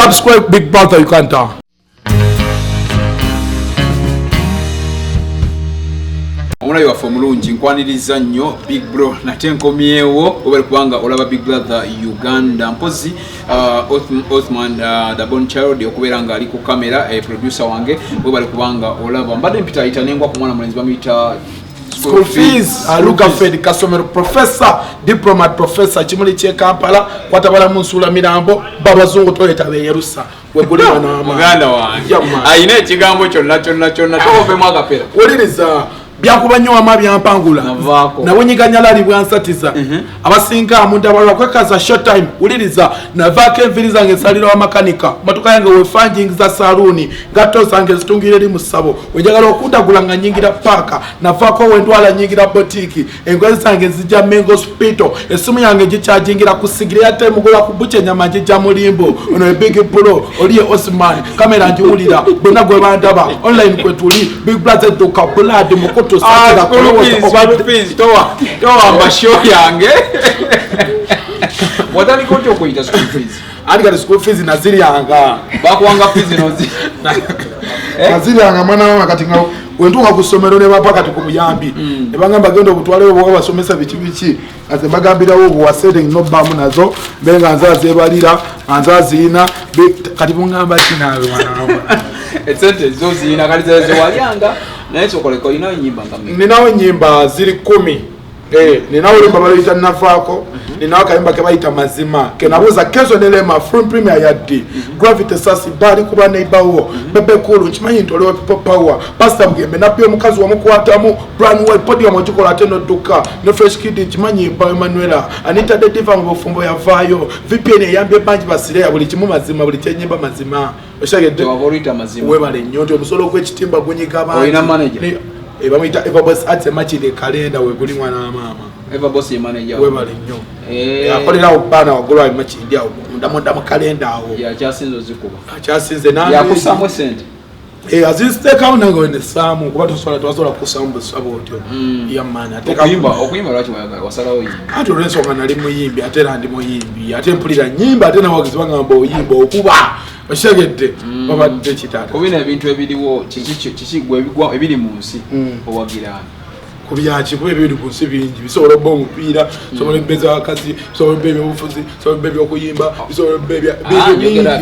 Subscribe Big Brother Uganda. Omulayi waffe omulungi nkwaniriza nnyo Big Bro nate nkomyewo obali kubanga olaba Big Brother Uganda mpozi Othman the Born Child okubeera nga ali ku kamera producer wange obali kubanga olaba mbadde mpita itanengwa ku mwana mulenzi bamuyita School fees aluka Fed Kasomero professor diplomat professor kimuli kye Kampala kwatabala mu nsula mirambo babazungu toyeta be Yerusa weguli bana muganda wange ayina ekigambo kyonna tobemu agapera uliriza byakuba nnyo ama byampangula nabonyiganya lali bwansatiza abasinga amuntu abalwa kwekaza short time uliriza navaako enviri zange nsalira wa makanika motoka yange wefanjing za saluni gato zange zitungire eri mu ssabo wenjagala okundagula nga nyingira paaka navaako wendwala nyingira botiki engoye zange zijja Mengo Hospital essimu yange gikyajingira ku sigiri ate mugula ku buche nyama gijja mulimbo ono Big Bro oliye Osman kamera njiwulira bonna gwe bandaba online kwetuli Big Brother doka blood mukoto towa masho yange watali kote okuyita school fees aligala school fees naziri yanga bakuwanga fees nozi naziri yanga mwana wa kati nga wentuka ku somero ne bapa kati ku muyambi ne bangamba genda obutwale obwo basomesa bichi aze bagambira wo wa setting no bamu nazo benga nzaze balira anzazina kati bungamba kinawe mwana etsente zozina kali zaze walyanga naye sokoleko inayo nyimba ngamwe ninawe nyimba ziri 10 ninawe limba balita nafako ninawe kayimba kebayita mazima kenabuza kezo nelema from premier ya D gravity sasi bali kuba neighbor bebe kulu chimanyi ntolewe people power pastor mgembe napyo mukazi wa mukwatamu brand white podium ojikola ateno duka no fresh kid chimanyi pa Emmanuela anita de diva ngofumbo ya vayo VPN yambye banji basire ya buli kimu mazima buli chenyimba mazima oshagede wavorita mazima webale nyoto musolo kwechitimba kunyiga banji oina manager bamuyita Eva Boss ate machide kalenda we guli mwana wa mama Eva Boss ye manager webale nnyo akolera obana wagulwa machide awo ndamonda mu kalenda awo ya kyasinzo zikuba kyasinze nami ya kusamwe sente azisteka unango ne samu kuba tusola kusambu sabotyo ya mana ateka okuyimba lwaki wasalawo yimbi ate olwensonga nali muyimbi ate randi muyimbi ate mpulira nyimba ate nawagizi bagamba oyimba okuba oshegedde babadde kitata kubina ebintu ebiriwo kikigwa ebigwa ebiri mu nsi owagira kubyaki kuba ebintu ku nsi bingi bisobola obba omupiira bisobola ebeza wakazi bisobola ebba ebyobufuzi bisobola ebba ebyokuyimba bisobola ebba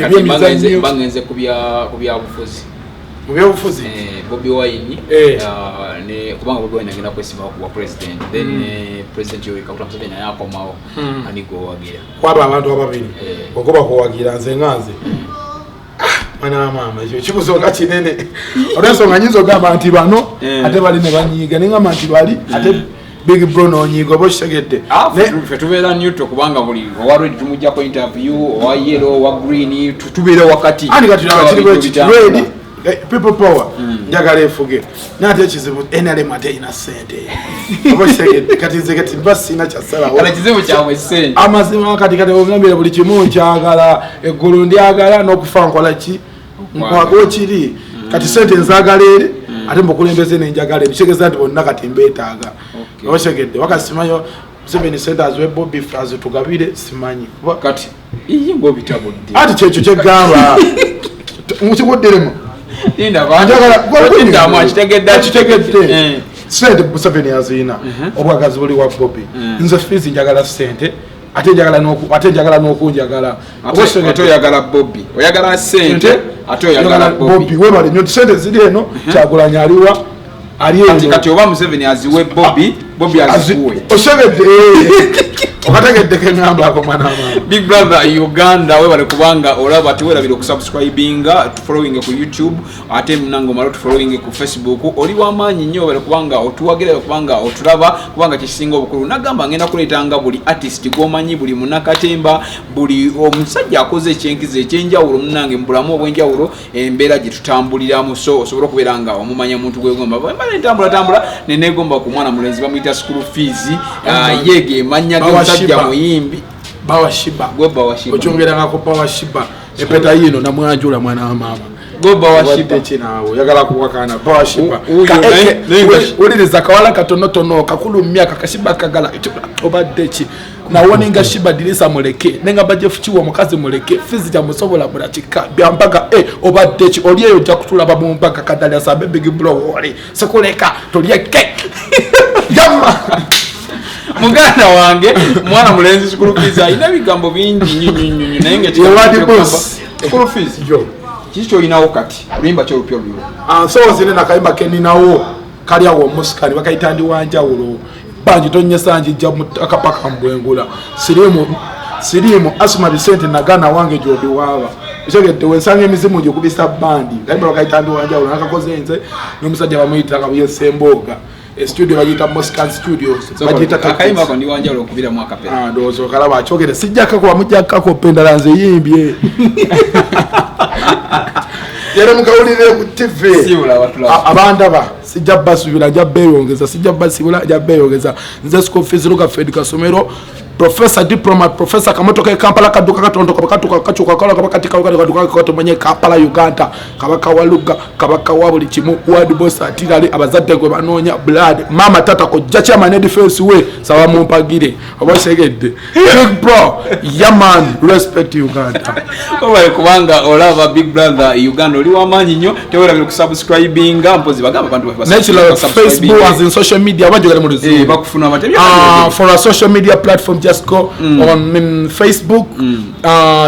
ebyemizannyo bangenze ku byabufuzi mu byobufuzi Bobi Wine ne kubanga Bobi Wine agenda kwesiba ku president then president Yoweri Kaguta Museveni yakomawo anigo wagira kwaba abantu ababiri okoba ko wagira nze nganze mwana mama kibuzoga kinene olwensonga nyizo gamba nti bano ate bali ne banyiga nengamba nti bali ate Big Bro no nyigo boshegedde tubeera neutral kubanga buli owa red tumujja ko interview owa yellow owa green tubeera wakati ani kati red people power njagala efuge nate ekizibu NRM ate ina sente oboshegedde kati nzekati basina kyasala kala kizibu kyamwe sente amazima kati ogambira buli kimu nkyagala eggulu ndyagala n'okufa nkola ki nkwago kiri kati sente nzagala ere ate mbukulembeze nenjagala ebikigeza nti bonna kati mbeetaaga oboshegedde wakasimayo 7 centers we Bobby Fraz tugabire simanyi kati iyimbo bitabudde ati kyekyo kyegamba mukiguddiremu kitegedde sente Museveni yazina obwagazi buli wa Bobby nze fees njagala sente ate njagala n'okunjagala ate oyagala Bobby oyagala sente ate oyagala Bobby webale nnyo sente ziri eno Kyagulanyi aliwa ali eno kati oba Museveni aziwe Bobby azikuwe oshegedde okategedde kengamba ako mwana mama Big Brother Uganda webale kubanga olaba tewerabira okusubscribinga following ku YouTube ate mnango malo following ku Facebook oli wamanyi nnyo webale kubanga otuwagira kubanga otulaba kubanga kisinga obukulu nagamba ngenda kuletanga buli artist gomanyi buli munakatemba buli omusajja akoze ekyenkize ekyenjawulo mnange mbulamu obwenjawulo embeera gye tutambuliramu so osobola okubeeranga omumanya muntu gwegomba bale tambula nenegomba ku mwana mulenzi bamuyita school fees yege manya sajja muyimbi Bawashiba goba washiba ochongera ngako Bawashiba epeta yino na mwanjula mwana wa mama goba washiba chinawo yagala kuwakana Bawashiba uliriza kawala katonotono kakulu myaka kashiba kagala obadde ki nawoninga Shiba Dirisa muleke nenga Bajefu Chiwa mukazi muleke fizi ja musobola mulachika byampaka obadde ki oli eyo ja kutulaba mu mpaka kadali sabe big bro oli sekuleka tolye cake yamma muganda wange mwana mulenzi school fees ina bigambo bingi nyinyi nenge school fees yo kicho inawo kati limba cyo rupyo ryo so zine nakayimba keninawo kali awo musikali bakayitandi wanjawulo banji tonye sanji jamu akapaka mbwengula sirimu Asuma Vicente nagana wange jodi waba ishogete wensange mizimu je kubisa bandi kayimba bakayitandi wanjawulo nakakoze enze nomusajja bamuyita kabuye semboga studio bagita Moscow Studios bagita akayimba ko ndi wanjawulo kubira mwaka pera ndozo kala bachogere sijjaka kwa mujjaka ko pendalanze yimbye yere mukawulire ku TV sibula watula abandaba sijja basubira jja beyongeza sijja basibula jja beyongeza nze school fees luka Fred Kasomero professor diploma professor kamotoka Kampala kaduka katondo kabakatuka kachuka kala kabakatika kaduka katomanye Kampala Uganda kabaka waluga kabaka wabuli kimu ward boss atirali abazadde gwe banonya blood mama tata ko jacha manedi face we sawa mumpagire abashegedde big bro yaman respect Uganda obaye kubanga olava big brother Uganda oli wamanyi nnyo tewera byo kusubscribinga mpozi bagamba bantu natural Facebook as in social media wajogale mu ruzi bakufuna amatebya for a social media platform just go on Facebook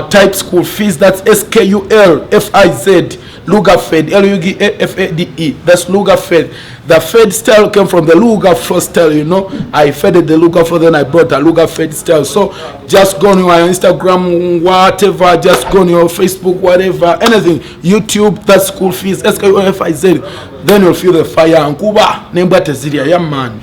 type school fees that's SKULFIZ Luga Fed LUGAFADE that's Luga Fed. The Fed style came from the Luga Fro style, you know. I fed the Luga Fro, then I brought the Luga Fed style. So just go on your Instagram, whatever, just go on your Facebook, whatever, anything, YouTube, that's school fees SKULFIZ. Then you'll feel the fire and Kuba name Ziria, yeah man.